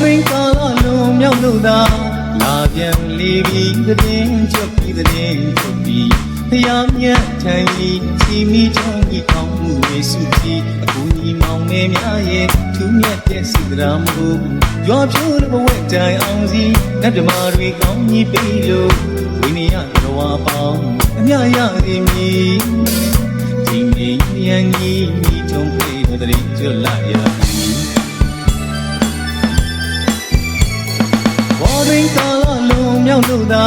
တွင်ကာလလုံးမြောက်လို့သာလာပြန်လေပြီးသတင်းကြွပြီးသတင်းကြွပြီးဖျားမြတ်ထန်ကြီးချီမီချောင်းကြီးကောင်းမှုယေစုကြီးအခုညီမောင်မဲများရဲ့ထူးမြတ်တဲ့စိတ်ဓာတ်မှုရွာဖြိုးတဲ့ဘဝတိုင်အောင်စီနတ်ဓမ္မတွေကောင်းကြီးပြီလို့ဝိနည်းတော်ပေါင်းအမြရသည်မီဒီနေရန်ကြီးမိထုံးပြေတဲ့တည်းကျွလာရသည်ဘောရင်းကာလလုံးမြောက်လို့သာ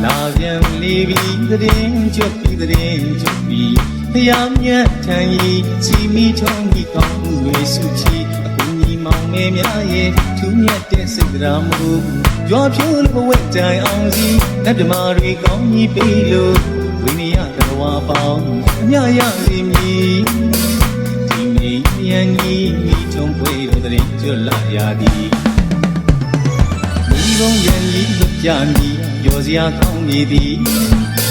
လာပြန်လေပြီးသတင်းကြွပြီးသတင်းကြွပြီးဖျားမြတ်ထန်ကြီးချီမီထုံးကြီးကောင်းမှုတွေစုချီအခုညီမောင်မဲများရဲ့ထူးမြတ်တဲ့စိတ်ဓာတ်မှုရွာဖြိုးတဲ့ဘဝတိုင်အောင်စီနတ်ဓမ္မတွေကောင်းကြီးပြီလို့ဝိနည်းတော်ပေါင်းအမြရစီမီဒီနေရန်ကြီးမိထုံးပွေတဲ့တည်းကျွလာရသည်ဒီဘုံရန်ကြီးလွတ်ကြမည်ရောစရာကောင်းနေသည်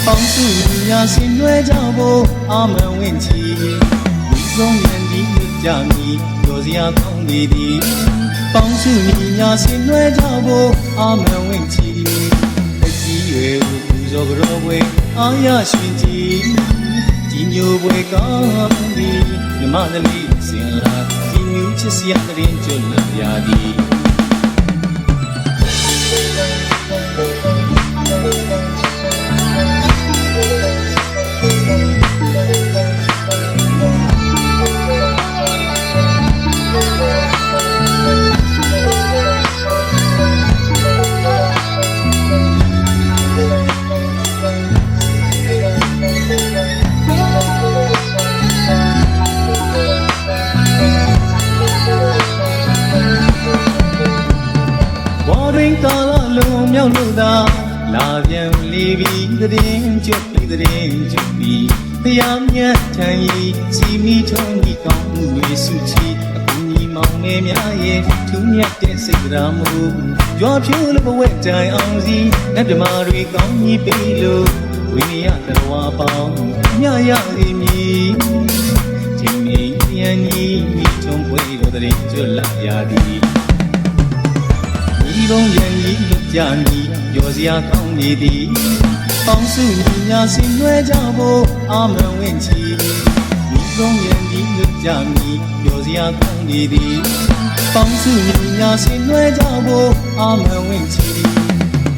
ပေါင်းစုညာဆင်နွှဲကြဖို့အာမန်ဝင်ချီဒီဘုံရန်ကြီးလွတ်ကြမည်ရောစရာကောင်းနေသည်ပေါင်းစုညာဆင်နွှဲကြဖို့အာမန်ဝင်ချီတကြီးရွယ်ဦးပူဇော်ကြောပွဲအာရရှင်ကြီးဒီမျိုးပွဲကောင်းသည်မြမသမီးစင်လာဒီမျိုးချစ်စရာတရင်ကျွတ်လာရသည်ကာလလုံးမြောက်လို့သာလာပြန်လေပြီးသတင်းကြွပြီးသတင်းကြွပြီးဖျားမြတ်ထန်ကြီးစီမီထုံးကြီးကောင်းမှုတွေစုချီအခုညီမောင်မဲများရဲ့ထူးမြတ်တဲ့စိတ်ဓာတ်မှုရွာဖြိုးတဲ့ဘဝတိုင်အောင်စီနတ်ဓမ္မတွေကောင်းကြီးပြီလို့ဝိနည်းတော်ပေါင်းအမြရသည်မီဒီနေရန်ကြီးမိထုံးပွေတော်တဲ့ကျွလာရသည်ဒီဘုံရန်ကြီးလွတ်ကြမည်ရောစရာကောင်းနေသည်ပေါင်းစုညာဆင်နွှဲကြဖို့အာမန်ဝင်ချီဒီဘုံရန်ကြီးလွတ်ကြမည်ရောစရာကောင်းနေသည်ပေါင်းစုညာဆင်နွှဲကြဖို့အာမန်ဝင်ချီ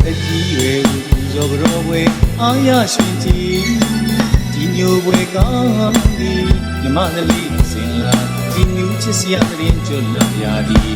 တကြီးရွယ်ဦးပူဇော်ကြောပွဲအာရရှင်ကြီးဒီမျိုးပွဲကောင်းသည်မြမသမီးစင်လာဒီမျိုးချစ်စရာတရင်ကျွတ်လာရသည်